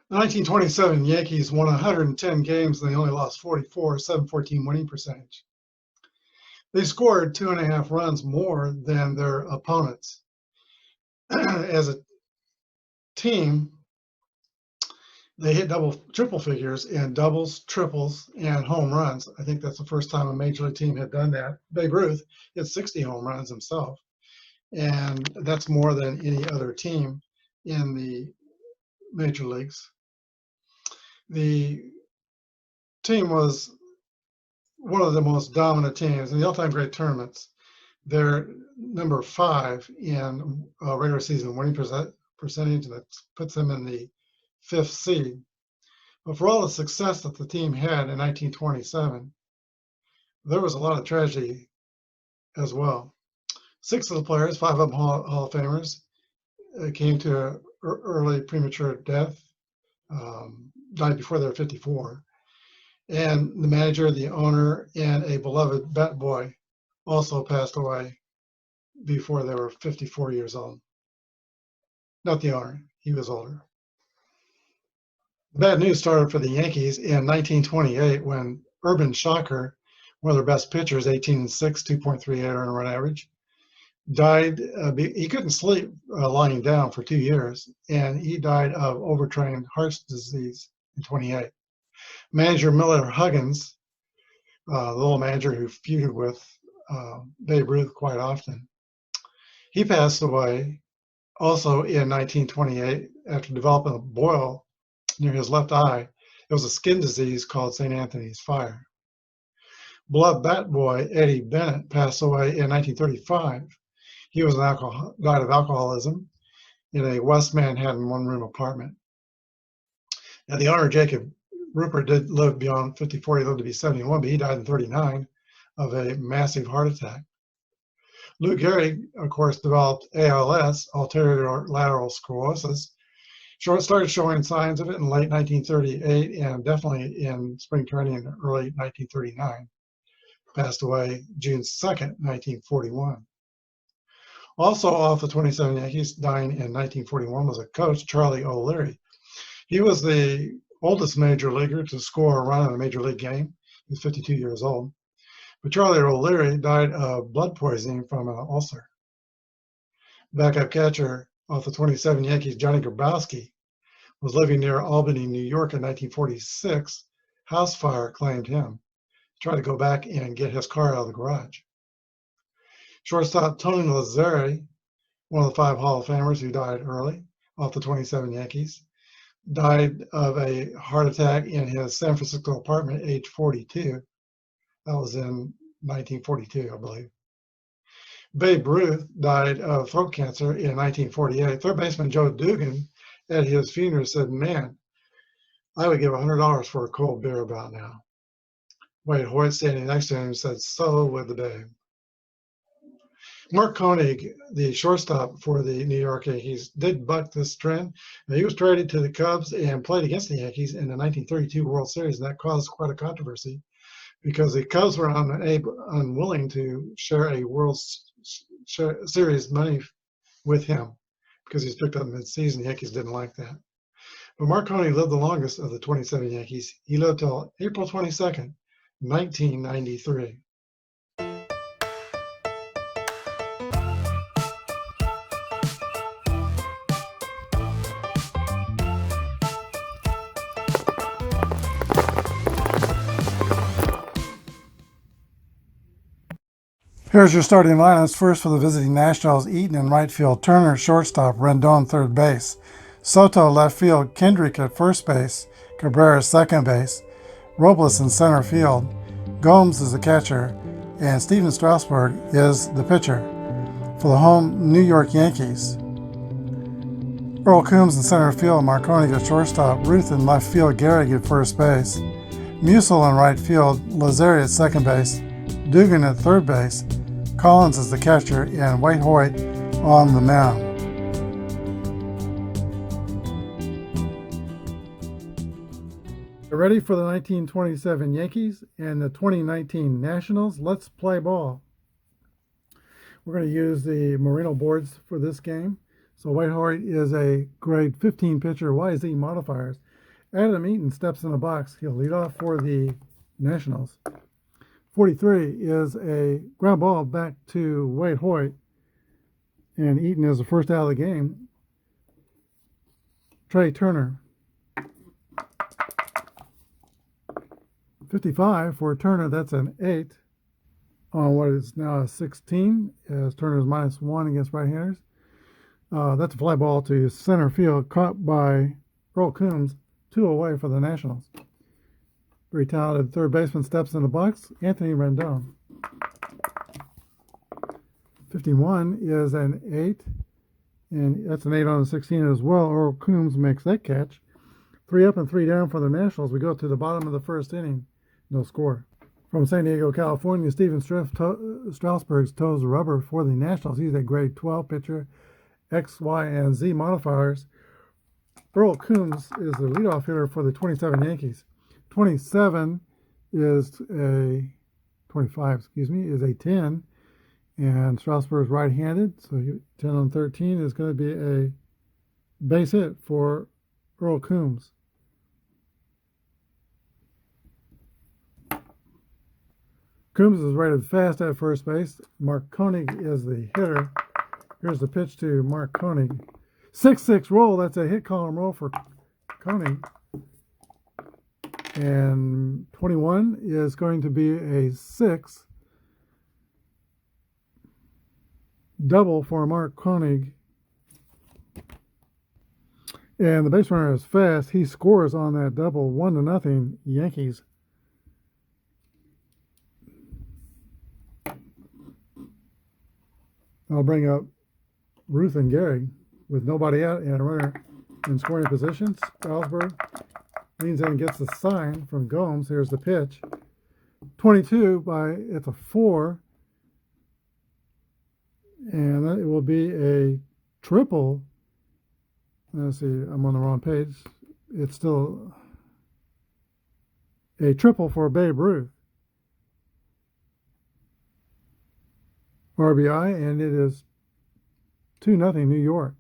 The 1927 Yankees won 110 games and they only lost 44, 714 winning percentage. They scored 2.5 runs more than their opponents. As a team, they hit triple figures in doubles, triples, and home runs. I think that's the first time a major league team had done that. Babe Ruth hit 60 home runs himself, and that's more than any other team in the major leagues. The team was one of the most dominant teams in the all-time great tournaments. They're number 5 in regular season winning percentage, and that puts them in the 5th seed. But for all the success that the team had in 1927, there was a lot of tragedy as well. 6 of the players, 5 of them Hall of Famers, came to early premature death, died before they were 54. And the manager, the owner, and a beloved bat boy also passed away before they were 54 years old. Not the owner, he was older. The bad news started for the Yankees in 1928 when Urban Shocker, one of their best pitchers, 18-6, 2.38 earned run average, died. He couldn't sleep lying down for 2 years, and he died of overtrained heart disease in 28. Manager Miller Huggins, the little manager who feuded with Babe Ruth quite often, he passed away also in 1928 after developing a boil near his left eye. It was a skin disease called St. Anthony's fire. Beloved bat boy Eddie Bennett passed away in 1935. He was died of alcoholism in a West Manhattan one-room apartment. Now, the owner, Jacob Rupert, did live beyond 54. He lived to be 71, but he died in 39 of a massive heart attack. Lou Gehrig, of course, developed ALS, anterior lateral sclerosis. Started showing signs of it in late 1938 and definitely in spring training in early 1939. Passed away June 2nd, 1941. Also off the 27 Yankees, dying in 1941, was a coach, Charlie O'Leary. He was the oldest major leaguer to score a run in a major league game. He was 52 years old. But Charlie O'Leary died of blood poisoning from an ulcer. Backup catcher off the 27 Yankees, Johnny Grabowski, was living near Albany, New York in 1946. House fire claimed him. Tried to go back and get his car out of the garage. Shortstop Tony Lazzeri, one of the 5 Hall of Famers who died early off the 27 Yankees, died of a heart attack in his San Francisco apartment at age 42. That was in 1942, I believe. Babe Ruth died of throat cancer in 1948. Third baseman Joe Dugan at his funeral said, "Man, I would give $100 for a cold beer about now." Wade Hoyt, standing next to him, said, "So would the Babe." Mark Koenig, the shortstop for the New York Yankees, did buck this trend. Now, he was traded to the Cubs and played against the Yankees in the 1932 World Series, and that caused quite a controversy because the Cubs were unwilling to share a World Series money with him because he was picked up mid-season. The Yankees didn't like that. But Mark Koenig lived the longest of the 27 Yankees. He lived till April 22nd, 1993. Here's your starting lineups. First for the visiting Nationals, Eaton in right field, Turner shortstop, Rendon third base, Soto left field, Kendrick at first base, Cabrera second base, Robles in center field, Gomes is the catcher, and Steven Strasburg is the pitcher. For the home New York Yankees, Earl Coombs in center field, Marconi at shortstop, Ruth in left field, Gehrig at first base, Musil in right field, Lazzeri at second base, Dugan at third base, Collins is the catcher, and Wade Hoyt on the mound. Ready for the 1927 Yankees and the 2019 Nationals? Let's play ball. We're going to use the Merino boards for this game. So Wade Hoyt is a grade 15 pitcher. Why is he modifiers? Adam Eaton steps in the box. He'll lead off for the Nationals. 43 is a ground ball back to Wade Hoyt, and Eaton is the first out of the game. Trny. 55 for Turner. That's an 8 on what is now a 16, as Turner's -1 against right-handers. That's a fly ball to center field, caught by Earl Coombs, 2 away for the Nationals. Very talented third baseman steps in the box, Anthony Rendon. 51 is an 8, and that's an 8 on the 16 as well. Earl Coombs makes that catch. 3 up and 3 down for the Nationals. We go to the bottom of the first inning. No score. From San Diego, California, Steven Strasburg toes the rubber for the Nationals. He's a grade 12 pitcher, X, Y, and Z modifiers. Earl Coombs is the leadoff hitter for the 27 Yankees. 25, is a 10, and Strasburg is right-handed, so 10 on 13 is going to be a base hit for Earl Coombs. Coombs is rated fast at first base. Mark Koenig is the hitter. Here's the pitch to Mark Koenig. 6-6 roll. That's a hit column roll for Koenig. And 21 is going to be a 6. Double for Mark Koenig. And the base runner is fast. He scores on that double, 1-0 Yankees. I'll bring up Ruth and Gehrig with nobody out and a runner in scoring position. Strasburg leans in and gets the sign from Gomes. Here's the pitch. 22 it's a 4. And it will be a triple. Let's see, I'm on the wrong page. It's still a triple for Babe Ruth. RBI, and it is 2-0 New York.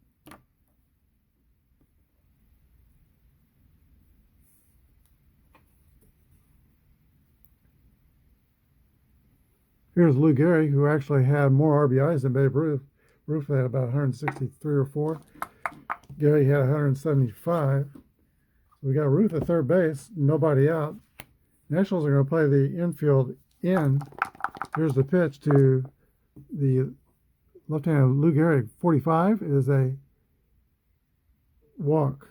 Here's Lou Gehrig, who actually had more RBIs than Babe Ruth. Ruth had about 163 or 4. Gehrig had 175. We got Ruth at third base, nobody out. Nationals are going to play the infield in. Here's the pitch to the left-handed Lou Gehrig. 45 is a walk.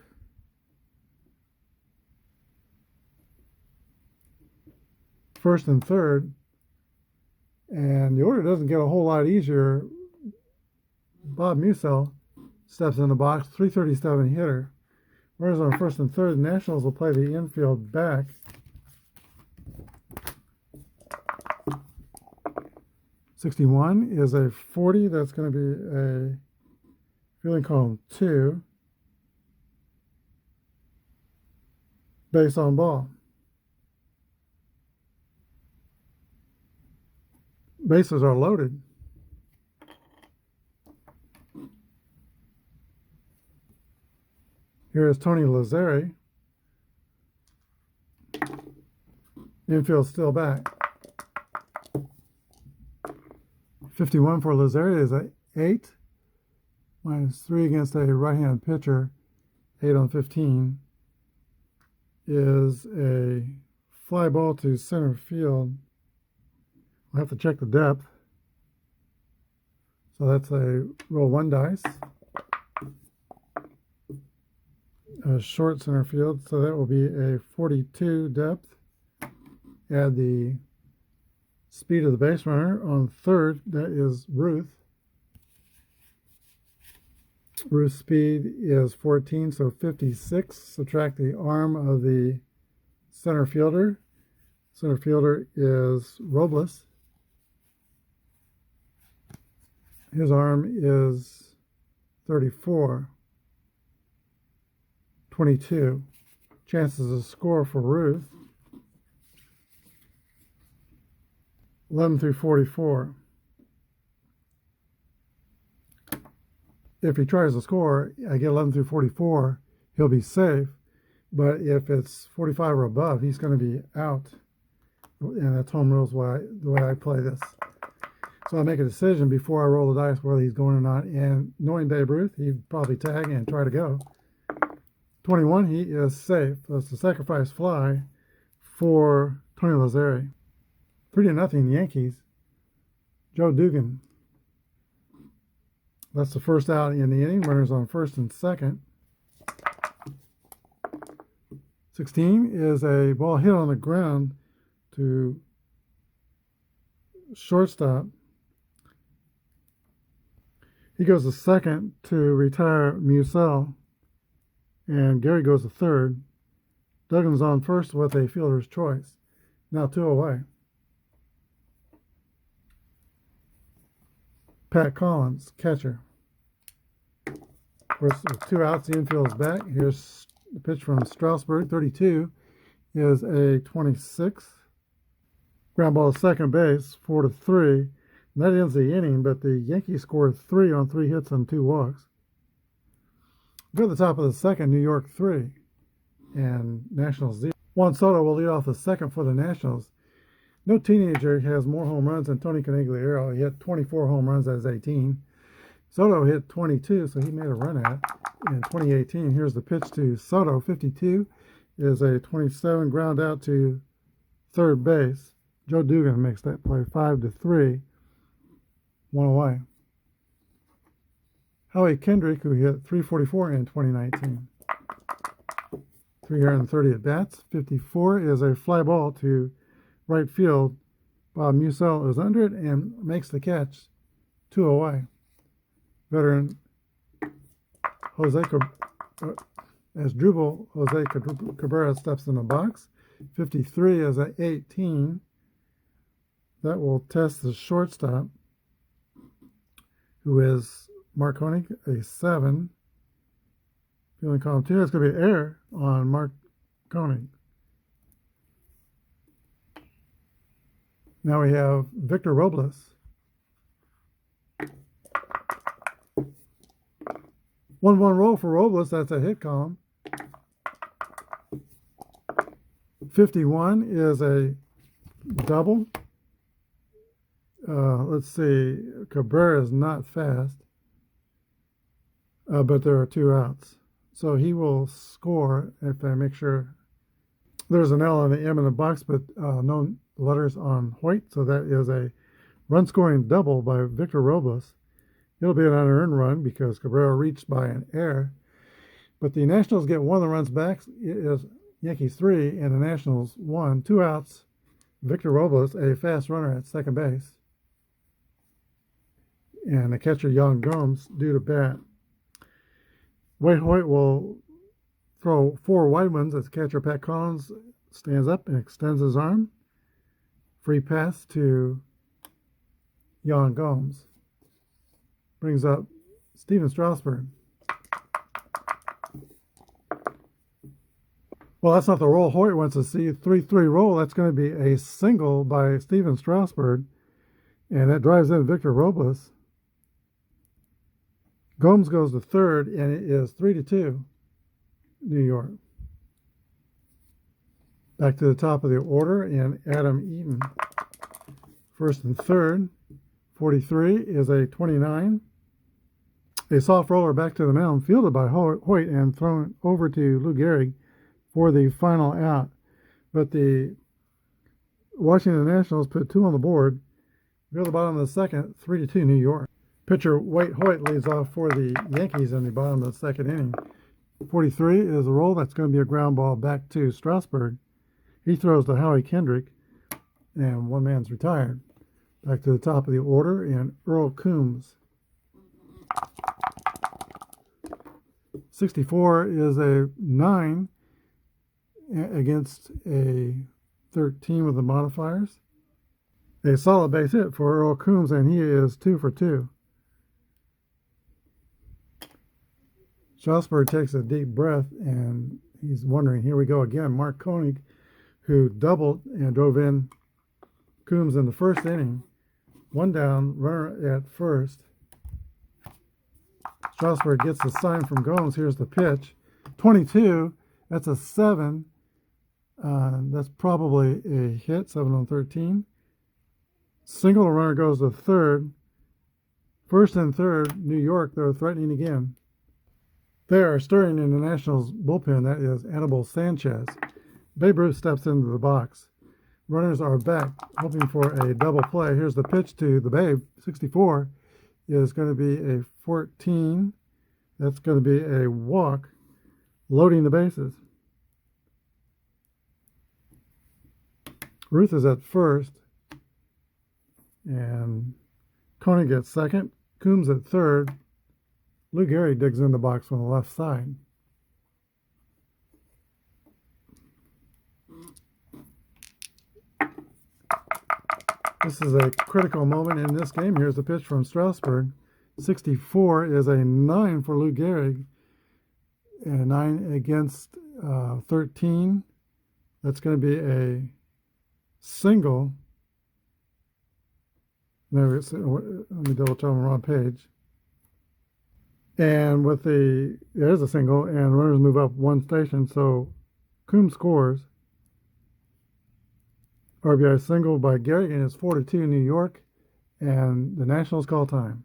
First and third. And the order doesn't get a whole lot easier. Bob Musell steps in the box, 337 hitter. Whereas on first and third, the Nationals will play the infield back. '61 is a 40. That's going to be a fielding column 2. Base on ball. Bases are loaded. Here is Tony Lazzeri. Infield still back. 51 for Lazzeri is a 8. -3 against a right-handed pitcher. 8 on 15 is a fly ball to center field. I'll have to check the depth. So that's a roll 1 dice. A short center field, so that will be a 42 depth. Add the speed of the base runner on third. That is Ruth. Ruth's speed is 14, so 56. Subtract the arm of the center fielder. Center fielder is Robles. His arm is 34. 22. Chances of score for Ruth. 11 through 44. If he tries to score, I get 11 through 44, he'll be safe. But if it's 45 or above, he's going to be out. And that's home rules the way I play this. So I make a decision before I roll the dice whether he's going or not. And knowing Babe Ruth, he'd probably tag and try to go. 21, he is safe. That's the sacrifice fly for Tony Lazzeri. 3-0 Yankees. Joe Dugan. That's the first out in the inning. Runners on first and second. 16 is a ball hit on the ground to shortstop. He goes to second to retire Musel, and Gary goes to third. Duggan's on first with a fielder's choice. Now 2 away. Pat Collins, catcher. With 2 outs, the infield is back. Here's the pitch from Strasburg. 32 is a 26. Ground ball to second base, 4-3. And that ends the inning, but the Yankees scored 3 on 3 hits and 2 walks. Go to the top of the second, New York 3 and Nationals 0. Juan Soto will lead off the second for the Nationals. No teenager has more home runs than Tony Conigliaro. He hit 24 home runs at his 18. Soto hit 22, so he made a run at it in 2018. Here's the pitch to Soto. 52 is a 27 ground out to third base. Joe Dugan makes that play. 5-3. 1 away. Howie Kendrick, who hit 344 in 2019. 330 at bats. 54 is a fly ball to right field. Bob Musel is under it and makes the catch. 2 away. Veteran as Drupal Jose Cabrera steps in the box. 53 is a 18. That will test the shortstop, who is Mark Koenig, a 7. Feeling column 2. It's going to be an error on Mark Koenig. Now we have Victor Robles. 1-1 roll for Robles. That's a hit column. 51 is a double. Let's see. Cabrera is not fast, but there are 2 outs. So he will score if I make sure. There's an L and an M in the box, but no letters on Hoyt. So that is a run-scoring double by Victor Robles. It'll be an unearned run because Cabrera reached by an error. But the Nationals get 1 of the runs back. It is Yankees 3 and the Nationals 1. 2 outs. Victor Robles, a fast runner at second base. And the catcher, Jan Gomes, due to bat. Wade Hoyt will throw 4 wide ones as catcher Pat Collins stands up and extends his arm. Free pass to Jan Gomes. Brings up Steven Strasburg. Well, that's not the roll Hoyt wants to see. 3-3 roll. That's going to be a single by Steven Strasburg. And that drives in Victor Robles. Gomes goes to third, and it is 3-2, New York. Back to the top of the order, and Adam Eaton. First and third. 43 is a 29. A soft roller back to the mound, fielded by Hoyt and thrown over to Lou Gehrig for the final out. But the Washington Nationals put 2 on the board. Go to the bottom of the second, 3-2 New York. Pitcher Wade Hoyt leads off for the Yankees in the bottom of the second inning. 43 is a roll. That's going to be a ground ball back to Strasburg. He throws to Howie Kendrick, and one man's retired. Back to the top of the order, and Earl Coombs. 64 is a 9 against a 13 with the modifiers. A solid base hit for Earl Coombs, and he is 2 for 2. Strasburg takes a deep breath, and he's wondering, here we go again. Mark Koenig, who doubled and drove in Coombs in the first inning. 1 down, runner at first. Strasburg gets the sign from Gomes. Here's the pitch. 22 That's a 7. That's probably a hit, 7 on 13. Single runner goes to third. First and third, New York, they're threatening again. They are stirring in the Nationals bullpen. That is Anibal Sanchez. Babe Ruth steps into the box. Runners are back, hoping for a double play. Here's the pitch to the Babe. 64 is going to be a 14. That's going to be a walk, loading the bases. Ruth is at first, and Coney gets second. Coombs at third. Lou Gehrig digs in the box from the left side. This is a critical moment in this game. Here's the pitch from Strasburg. 64 is a 9 for Lou Gehrig. And a 9 against 13. That's going to be a single. Let me double check on the wrong page. And there's a single, and runners move up one station, so Coombs scores. RBI single by Gehrig, and it's 4-2 New York, and the Nationals call time.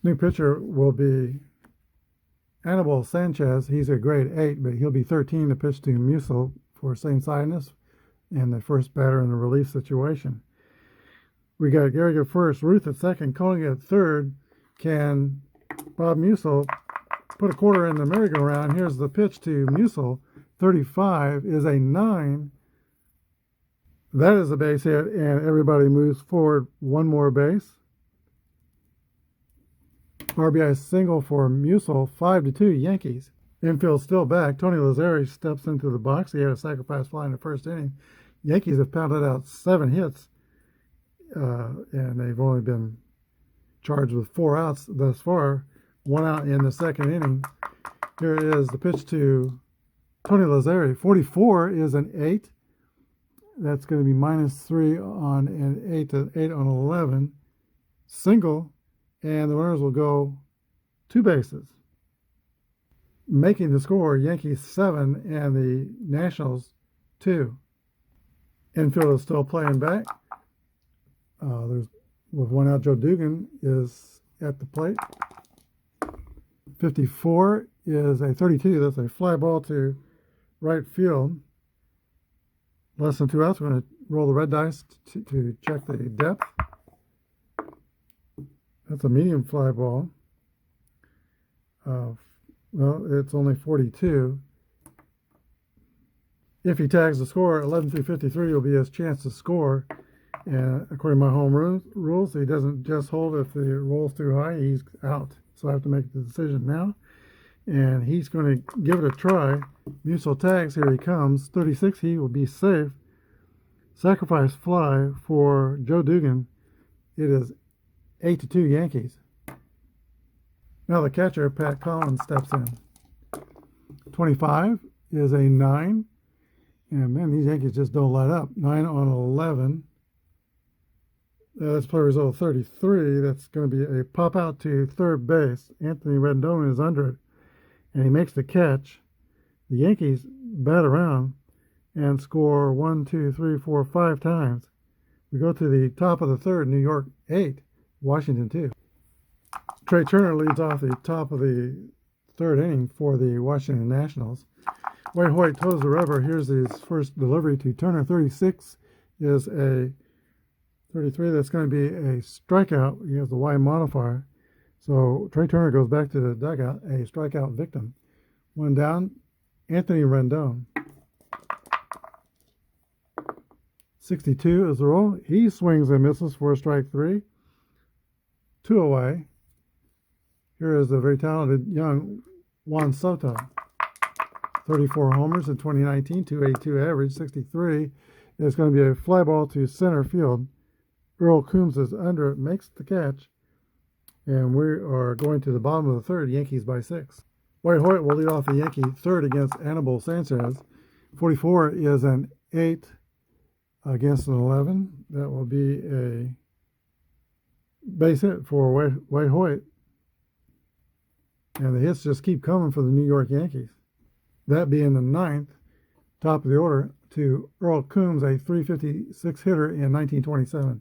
New pitcher will be Anibal Sanchez. He's a grade 8, but he'll be 13 to pitch to Musil for same-sidedness and the first batter in the relief situation. We got Gehrig at first, Ruth at second, Coney at third. Can Bob Musil put a quarter in the merry-go-round? Here's the pitch to Musil. 35 is a 9. That is a base hit, and everybody moves forward one more base. RBI single for Musil, 5-2 Yankees. Infield still back. Tony Lazzeri steps into the box. He had a sacrifice fly in the first inning. Yankees have pounded out 7 hits, and they've only been charged with 4 outs thus far. 1 out in the second inning. Here is the pitch to Tony Lazzeri. 44 is an 8. That's going to be -3 on an 8 on 11. Single, and the runners will go 2 bases. Making the score, Yankees 7 and the Nationals 2. Infield is still playing back. With 1 out, Joe Dugan is at the plate. 54 is a 32. That's a fly ball to right field. Less than 2 outs. We're going to roll the red dice to check the depth. That's a medium fly ball. Well, it's only 42. If he tags the score, 11 through 53 will be his chance to score. And according to my home rules, he doesn't just hold if the roll's too high, he's out. So I have to make the decision now. And he's going to give it a try. Musil tags, here he comes. 36, he will be safe. Sacrifice fly for Joe Dugan. It is 8-2 Yankees. Now the catcher, Pat Collins, steps in. 25 is a 9. And man, these Yankees just don't let up. 9 on 11. That's play result 33. That's going to be a pop out to third base. Anthony Rendon is under it, and he makes the catch. The Yankees bat around and score 1, 2, 3, 4, 5 times. We go to the top of the third. New York 8, Washington 2. Trey Turner leads off the top of the third inning for the Washington Nationals. White Hoyt toes the rubber. Here's his first delivery to Turner. 36 is a 33. That's going to be a strikeout. He has the Y modifier. So Trey Turner goes back to the dugout, a strikeout victim. 1 down, Anthony Rendon. 62 is the roll. He swings and misses for strike 3. 2 away. Here is the very talented young Juan Soto. 34 homers in 2019, 282 average, 63. It's going to be a fly ball to center field. Earl Coombs is under it, makes the catch, and we are going to the bottom of the third, Yankees by 6. White Hoyt will lead off the Yankee third against Anibal Sanchez. 44 is an 8 against an 11. That will be a base hit for White Hoyt. And the hits just keep coming for the New York Yankees. That being the 9th, top of the order, to Earl Coombs, a .356 hitter in 1927.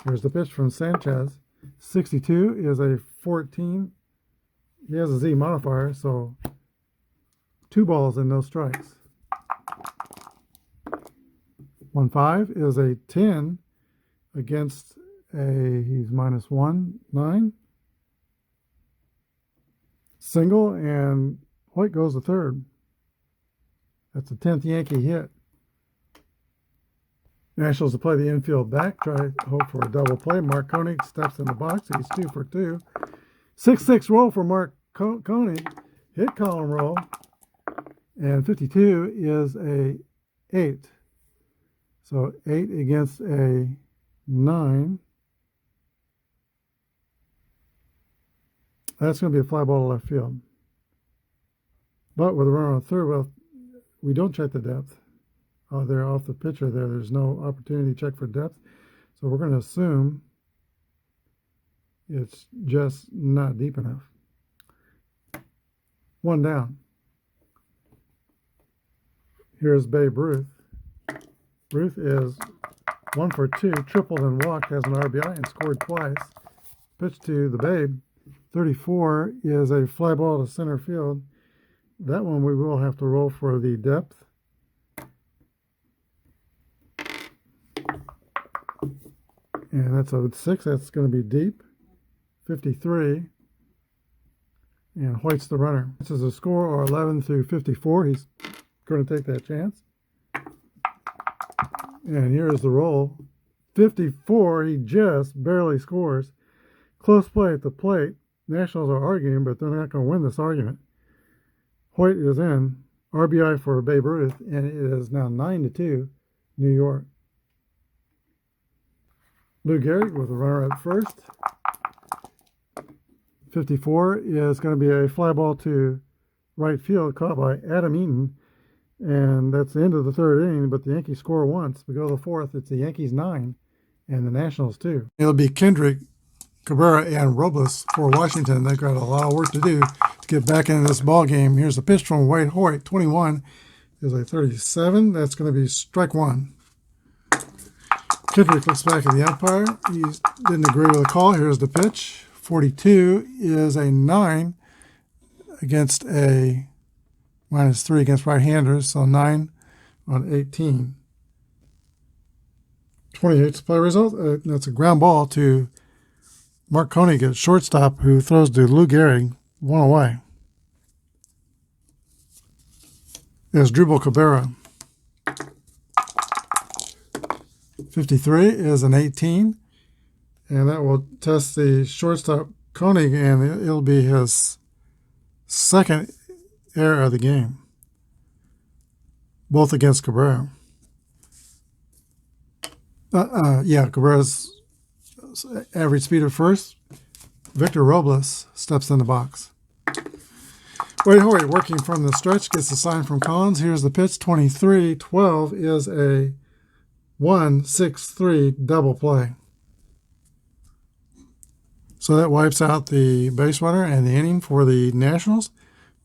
Here's the pitch from Sanchez. 62 is a 14. He has a Z modifier, so 2 balls and no strikes. 1-5 is a 10 against a, he's -1, 9. Single, and Hoyt goes to third. That's the 10th Yankee hit. Nationals to play the infield back, try hope for a double play. Mark Koenig steps in the box. He's 2 for 2. 6-6 roll for Mark Koenig. Hit column roll. And 52 is a 8. So 8 against a 9. That's going to be a fly ball to left field. But with a runner on third, well, we don't check the depth. They're off the pitcher there. There's no opportunity to check for depth. So we're going to assume it's just not deep enough. 1 down. Here's Babe Ruth. Ruth is 1 for 2, tripled and walked, has an RBI and scored twice. Pitch to the Babe. 34 is a fly ball to center field. That one we will have to roll for the depth. And that's a 6. That's going to be deep. 53. And Hoyt's the runner. This is a score or 11 through 54. He's going to take that chance. And here's the roll. 54. He just barely scores. Close play at the plate. Nationals are arguing, but they're not going to win this argument. Hoyt is in. RBI for Babe Ruth, and it is now 9-2, New York. Lou Gehrig with a runner at first. 54 is going to be a fly ball to right field caught by Adam Eaton. And that's the end of the third inning, but the Yankees score once. We go to the fourth. It's the Yankees 9 and the Nationals 2. It'll be Kendrick, Cabrera, and Robles for Washington. They've got a lot of work to do to get back into this ball game. Here's the pitch from Wade Hoyt. 21 is a 37. That's going to be strike 1. Kendrick looks back at the umpire. He didn't agree with the call. Here's the pitch. 42 is a 9 against a -3 against right-handers, so 9 on 18. 28's play result. That's a ground ball to Mark Koenig at shortstop, who throws to Lou Gehrig, 1 away. There's Drupal Cabrera. 53 is an 18, and that will test the shortstop Koenig, and it'll be his second error of the game, both against Cabrera. Cabrera's average speed at first. Victor Robles steps in the box. Wade Hoyt working from the stretch gets the sign from Collins. Here's the pitch. 23-12 is a 1-6-3 double play. So that wipes out the base runner and the inning for the Nationals.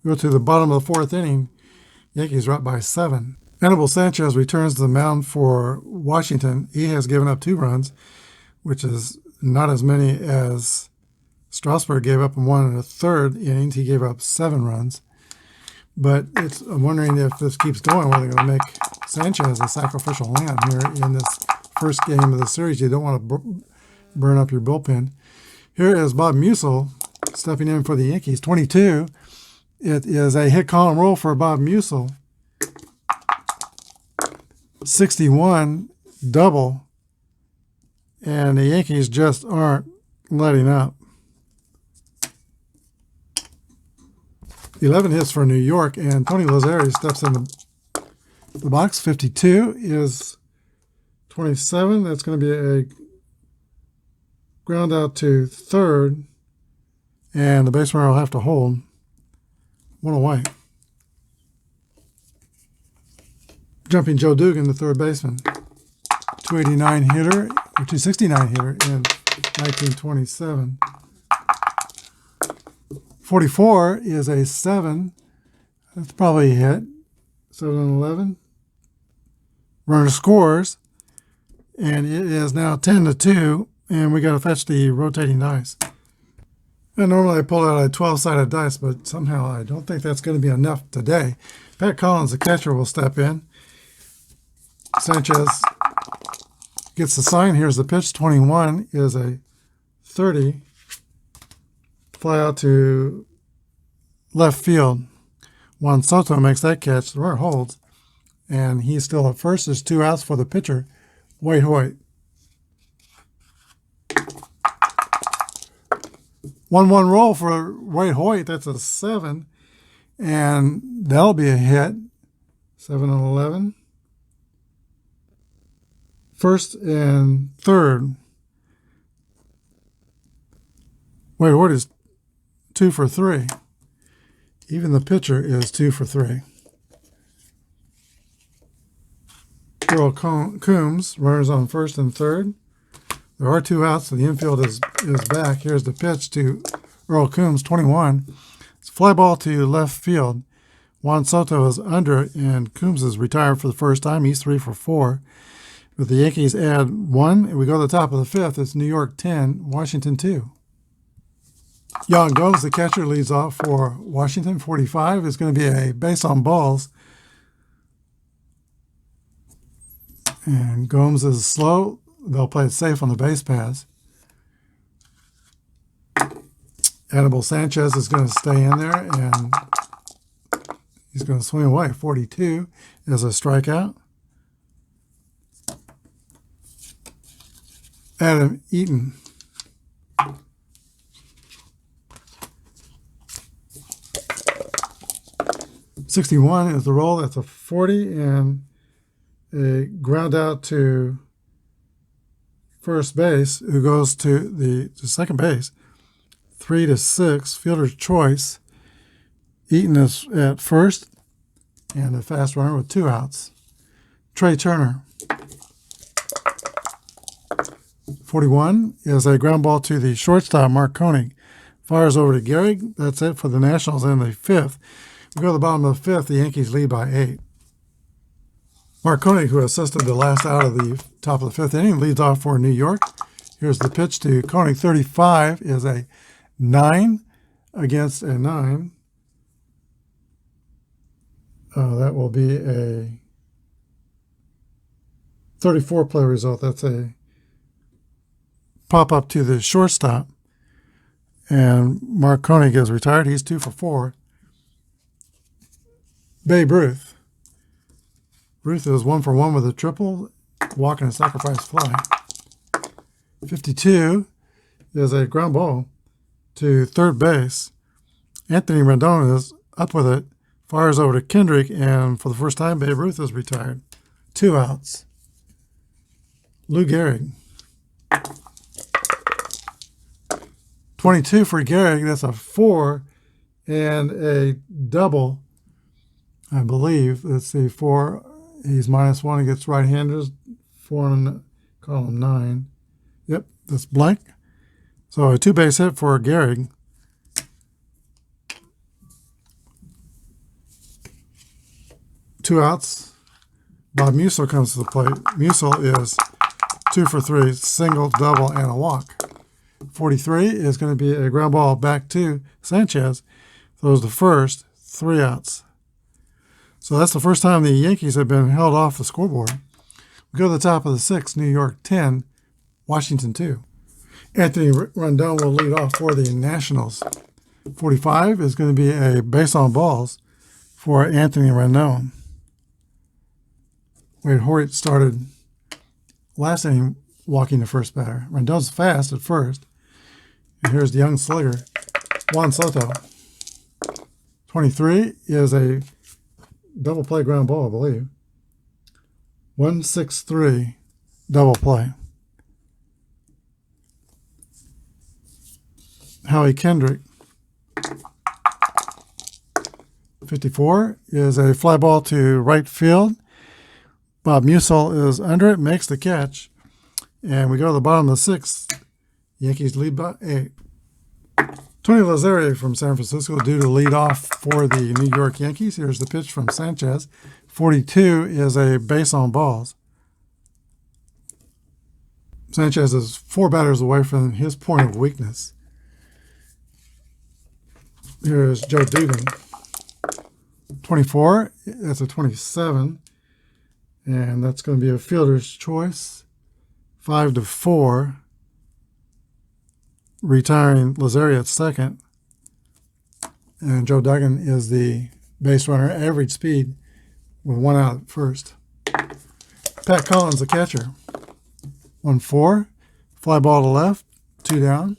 We go to the bottom of the fourth inning. Yankees are up by 7. Anibal Sanchez returns to the mound for Washington. He has given up 2 runs, which is not as many as Strasburg gave up in 1 1/3 innings. He gave up 7 runs. But I'm wondering if this keeps going, whether they're going to make Sanchez a sacrificial lamb here in this first game of the series. You don't want to burn up your bullpen. Here is Bob Musil stepping in for the Yankees. 22. It is a hit column roll for Bob Musil. 61 double. And the Yankees just aren't letting up. 11 hits for New York, and Tony Lazzari steps in the box. 52 is 27. That's going to be a ground out to third, and the base runner will have to hold. 1 away. Jumping Joe Dugan, the third baseman. 289 hitter, or 269 hitter in 1927. 44 is a 7 That's probably a hit. 7 and 11. Runner scores, and it is now 10-2, and we got to fetch the rotating dice. And normally I pull out a 12-sided dice, but somehow I don't think that's going to be enough today. Pat Collins, the catcher, will step in. Sanchez gets the sign. Here's the pitch. 21 is a 30. Fly out to left field. Juan Soto makes that catch. The runner holds, and he's still at first. There's 2 outs for the pitcher, Wade Hoyt. 1-1 roll for Wade Hoyt. That's a 7, and that'll be a hit. 7 and 11. First and third. Wade Hoyt is 2 for 3. Even the pitcher is 2 for 3. Earl Coombs, runners on first and third. There are 2 outs, so the infield is back. Here's the pitch to Earl Coombs, 21. It's a fly ball to left field. Juan Soto is under it, and Coombs is retired for the first time. He's 3 for 4. But the Yankees add 1, and we go to the top of the 5th. It's New York 10, Washington 2. Yan Gomes, the catcher, leads off for Washington. 45 is going to be a base on balls. And Gomes is slow. They'll play it safe on the base pass. Anibal Sanchez is going to stay in there, and he's going to swing away. 42 is a strikeout. Adam Eaton. .61 is the roll. That's a 40, and a ground out to first base, who goes to second base. 3-6, fielder's choice. Eaton is at first, and a fast runner with 2 outs. Trey Turner. 41 is a ground ball to the shortstop, Mark Koenig. Fires over to Gehrig. That's it for the Nationals in the 5th. We go to the bottom of the 5th. The Yankees lead by 8. Mark Koenig, who assisted the last out of the top of the 5th inning, leads off for New York. Here's the pitch to Koenig. 35 is a 9 against a 9. That will be a 34 play result. That's a pop up to the shortstop. And Mark Koenig is retired. He's 2 for 4. Babe Ruth. Ruth is 1 for 1 with a triple, walk and a sacrifice fly. 52 is a ground ball to third base. Anthony Rendon is up with it, fires over to Kendrick, and for the first time, Babe Ruth is retired. 2 outs. Lou Gehrig. 22 for Gehrig. That's a 4 and a double, I believe. Let's see, 4. He's -1 against right-handers. 4 in column 9. Yep, that's blank. So a 2-base hit for Gehrig. Two outs. Bob Musil comes to the plate. Musil is 2 for 3, single, double, and a walk. 43 is going to be a ground ball back to Sanchez. Throws the first, 3 outs. So that's the first time the Yankees have been held off the scoreboard. We go to the top of the 6th, New York 10, Washington 2. Anthony Rendon will lead off for the Nationals. 45 is going to be a base on balls for Anthony Rendon. Wade Hoyt started last inning walking the first batter. Rendon's fast at first. And here's the young slugger, Juan Soto. 23 is a double play ground ball, I believe. 1-6-3 double play. Howie Kendrick. 54 is a fly ball to right field. Bob Musil is under it, makes the catch. And we go to the bottom of the 6th. Yankees lead by 8. Tony Lazzeri from San Francisco due to lead off for the New York Yankees. Here's the pitch from Sanchez. 42 is a base on balls. Sanchez is 4 batters away from his point of weakness. Here's Joe Dugan. 24, that's a 27. And that's going to be a fielder's choice. 5-4. Retiring Lazzeri at second. And Joe Duggan is the base runner, average speed, with 1 out at first. Pat Collins, the catcher. 1-4. Fly ball to left, 2 down.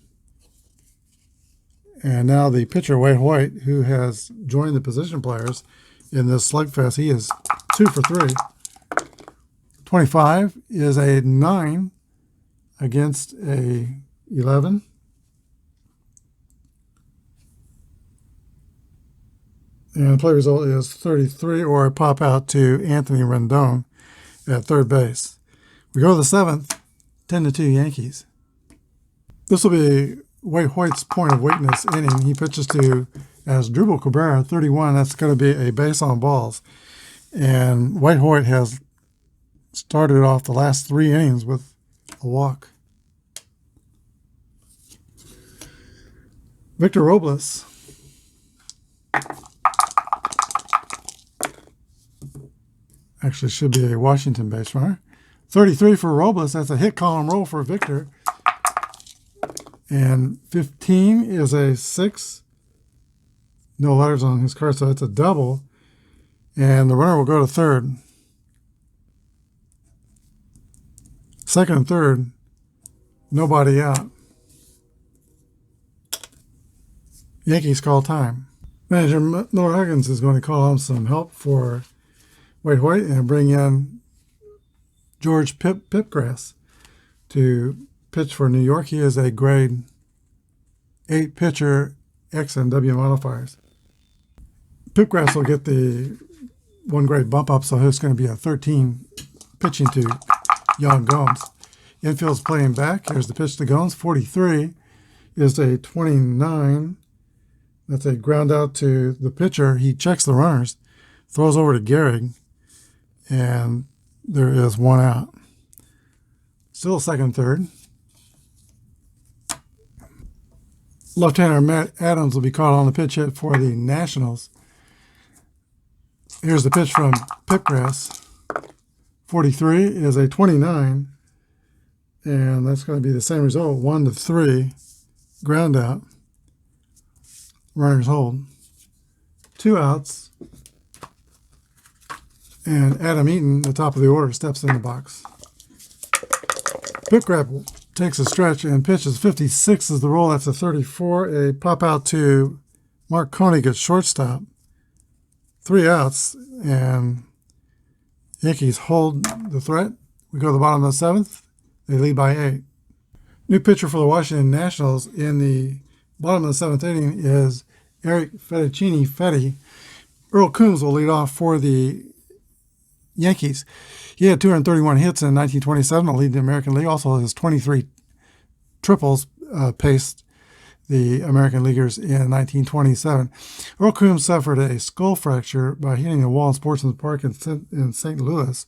And now the pitcher, Wade Hoyt, who has joined the position players in this slugfest. He is 2 for 3. 25 is a 9 against a 11. And the play result is 33, or a pop out to Anthony Rendon at third base. We go to the 7th, 10-2 Yankees. This will be Wade Hoyt's point of weakness inning. He pitches to Asdrubal Cabrera, 31. That's going to be a base on balls. And Wade Hoyt has started off the last 3 innings with a walk. Victor Robles. Actually should be a Washington base runner. 33 for Robles. That's a hit column roll for Victor. And 15 is a 6. No letters on his card, so it's a double. And the runner will go to third. Second and third, nobody out. Yankees call time. Manager Miller Huggins is going to call on some help for Wade Hoyt and bring in George Pipgrass to pitch for New York. He is a grade 8 pitcher, X and W modifiers. Pipgrass will get the 1 grade bump up, so it's going to be a 13 pitching to Young Gomes. Infield's playing back. Here's the pitch to Gomes. 43 is a 29. That's a ground out to the pitcher. He checks the runners, throws over to Gehrig, and there is 1 out. Still second, third. Left-hander Matt Adams will be called on the pitch hit for the Nationals. Here's the pitch from Pipgrass. 43 is a 29, and that's going to be the same result, 1-3, ground out. Runners hold. 2 outs. And Adam Eaton, the top of the order, steps in the box. Pipgrass takes a stretch and pitches. 56 is the roll. That's a 34. A pop out to Mark Koenig at shortstop. 3 outs. And Yankees hold the threat. We go to the bottom of the 7th. They lead by 8. New pitcher for the Washington Nationals in the bottom of the 7th inning is Eric Fetty. Earl Coombs will lead off for the Yankees. He had 231 hits in 1927 to lead the American League. Also, his 23 triples paced the American Leaguers in 1927. Earl Coombs suffered a skull fracture by hitting a wall in Sportsman's Park in St. Louis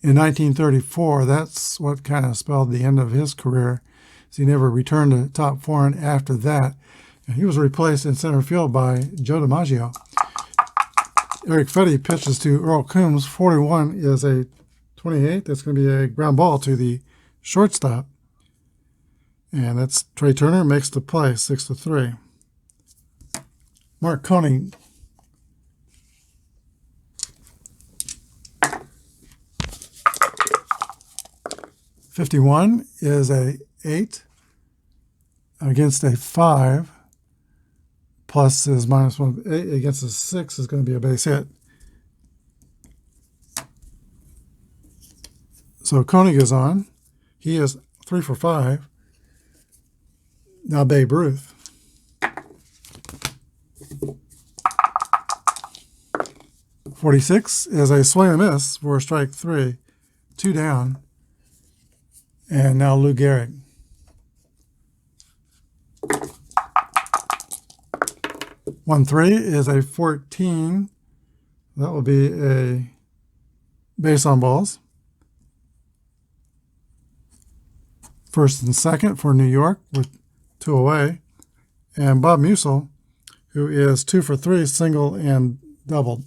in 1934. That's what kind of spelled the end of his career, as he never returned to top foreign after that. And he was replaced in center field by Joe DiMaggio. Eric Fetty pitches to Earl Coombs. 41 is a 28. That's going to be a ground ball to the shortstop. And that's Trey Turner makes the play, 6-3. Mark Koenig. .51 is a 8 against a 5. Plus his -1 8 against a 6 is going to be a base hit. So Koenig is on. He is 3 for 5. Now Babe Ruth. .46 is a swing and a miss for strike 3. 2 down. And now Lou Gehrig. 1-3 is a 14. That will be a base on balls. First and second for New York with 2 away. And Bob Musil, who is 2 for 3, single and doubled.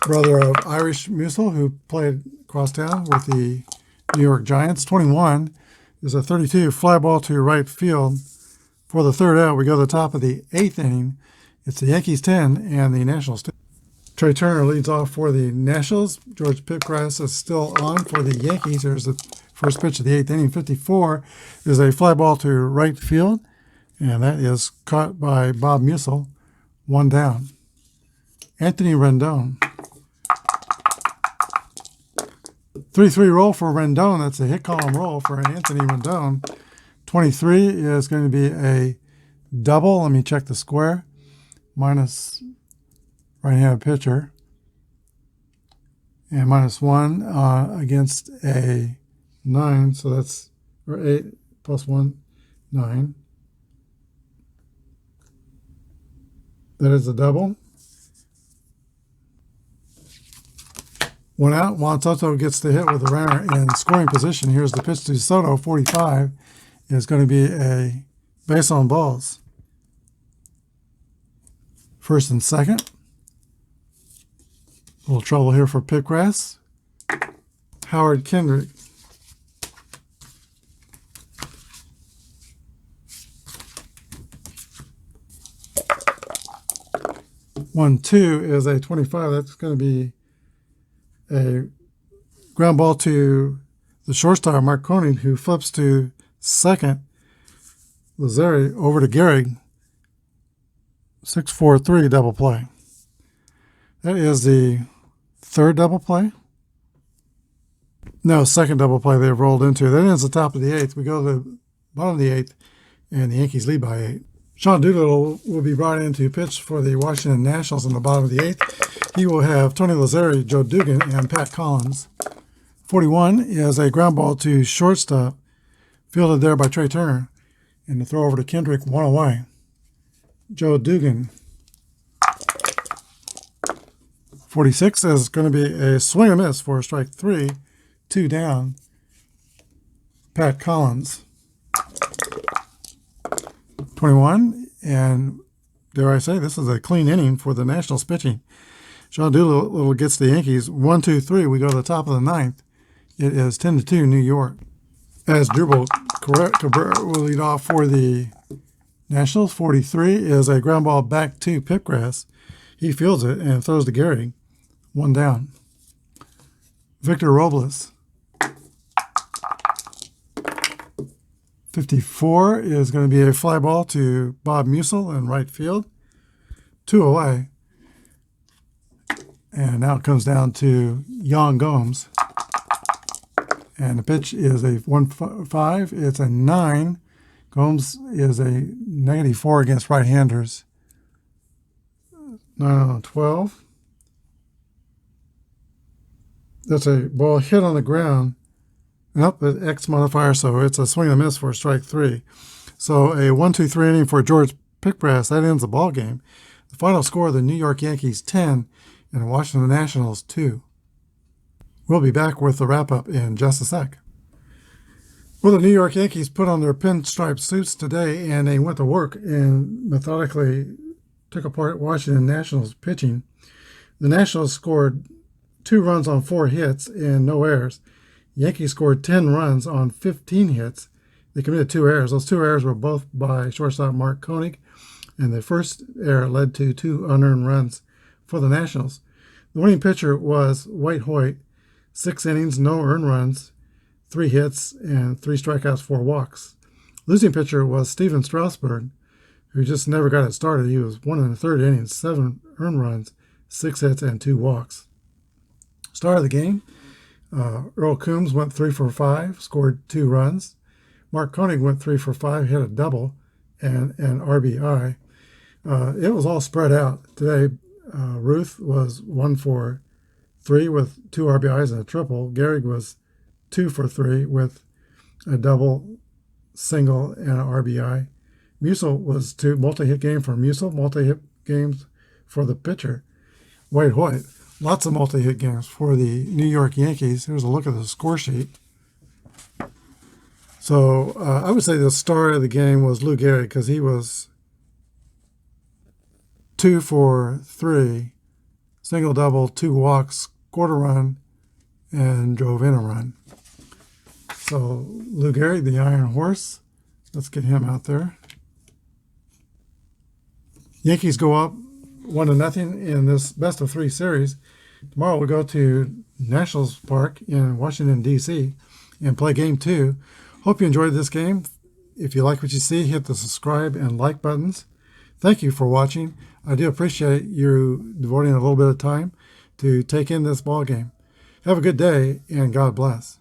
Brother of Irish Musil, who played crosstown with the New York Giants. 21 is a 32 fly ball to right field. For the third out, we go to the top of the 8th inning. It's the Yankees 10 and the Nationals 2. Trey Turner leads off for the Nationals. George Pipgrass is still on for the Yankees. There's the first pitch of the 8th inning. 54 is a fly ball to right field, and that is caught by Bob Musil. 1 down. Anthony Rendon. 3-3 roll for Rendon. That's a hit column roll for Anthony Rendon. 23 is going to be a double. Let me check the square. Minus right-handed pitcher. And -1 against a 9. So that's, or 8 plus 1, 9. That is a double. 1 out. Juan Soto gets the hit with the runner in scoring position. Here's the pitch to Soto. 45 is going to be a base on balls. First and second. A little trouble here for Pipgrass. Howard Kendrick. One, 2 is a 25. That's going to be a ground ball to the shortstop, Mark Koenig, who flips to second. Lazari over to Gehrig. 6-4-3 double play. That is the third double play. No, second double play they've rolled into. That ends the top of the 8th. We go to the bottom of the 8th, and the Yankees lead by 8. Sean Doolittle will be brought in to pitch for the Washington Nationals in the bottom of the 8th. He will have Tony Lazzari, Joe Dugan, and Pat Collins. 41 is a ground ball to shortstop, fielded there by Trey Turner. And the throw over to Kendrick, 1 away. Joe Dugan. 46 is going to be a swing and miss for strike 3. 2 down. Pat Collins. 21, and dare I say, this is a clean inning for the Nationals pitching. Sean Doolittle gets the Yankees 1-2-3. We go to the top of the 9th. It is 10-2 New York. As Drupal Cabrera will lead off for the Nationals. 43 is a ground ball back to Pipgrass. He fields it and throws to Gehrig. 1 down. Victor Robles. 54 is going to be a fly ball to Bob Musil in right field. 2 away. And now it comes down to Yan Gomes. And the pitch is a 1-5. It's a 9. Gomes is a -4 against right-handers. 9-12. That's a ball hit on the ground. Nope, the X modifier, so it's a swing and a miss for strike 3. So a 1-2-3 inning for George Pipgrass. That ends the ball game. The final score of the New York Yankees 10 and the Washington Nationals 2. We'll be back with the wrap-up in just a sec. Well, the New York Yankees put on their pinstripe suits today, and they went to work and methodically took apart Washington Nationals pitching. The Nationals scored 2 runs on 4 hits and no errors. Yankees scored 10 runs on 15 hits. They committed 2 errors. Those 2 errors were both by shortstop Mark Koenig, and the first error led to 2 unearned runs for the Nationals. The winning pitcher was White Hoyt. 6 innings, no earned runs, 3 hits, and 3 strikeouts, 4 walks. Losing pitcher was Steven Strasburg, who just never got it started. He was 1 1/3 innings, 7 earned runs, 6 hits, and 2 walks. Star of the game, Earl Coombs went 3 for 5, scored 2 runs. Mark Koenig went 3 for 5, hit a double and an RBI. It was all spread out. Today, Ruth was 1 for 3 with 2 RBIs and a triple. Gehrig was 2 for 3 with a double, single, and an RBI. Musil was 2 multi-hit game for Musil, multi-hit games for the pitcher, Wade Hoyt. Lots of multi-hit games for the New York Yankees. Here's a look at the score sheet. So I would say the star of the game was Lou Gehrig because he was 2 for 3, single double, 2 walks, scored a run, and drove in a run. So Lou Gehrig, the Iron Horse. Let's get him out there. Yankees go up 1-0 in this best of 3 series. Tomorrow we'll go to Nationals Park in Washington, D.C. and play game 2. Hope you enjoyed this game. If you like what you see, hit the subscribe and like buttons. Thank you for watching. I do appreciate you devoting a little bit of time to take in this ball game. Have a good day, and God bless.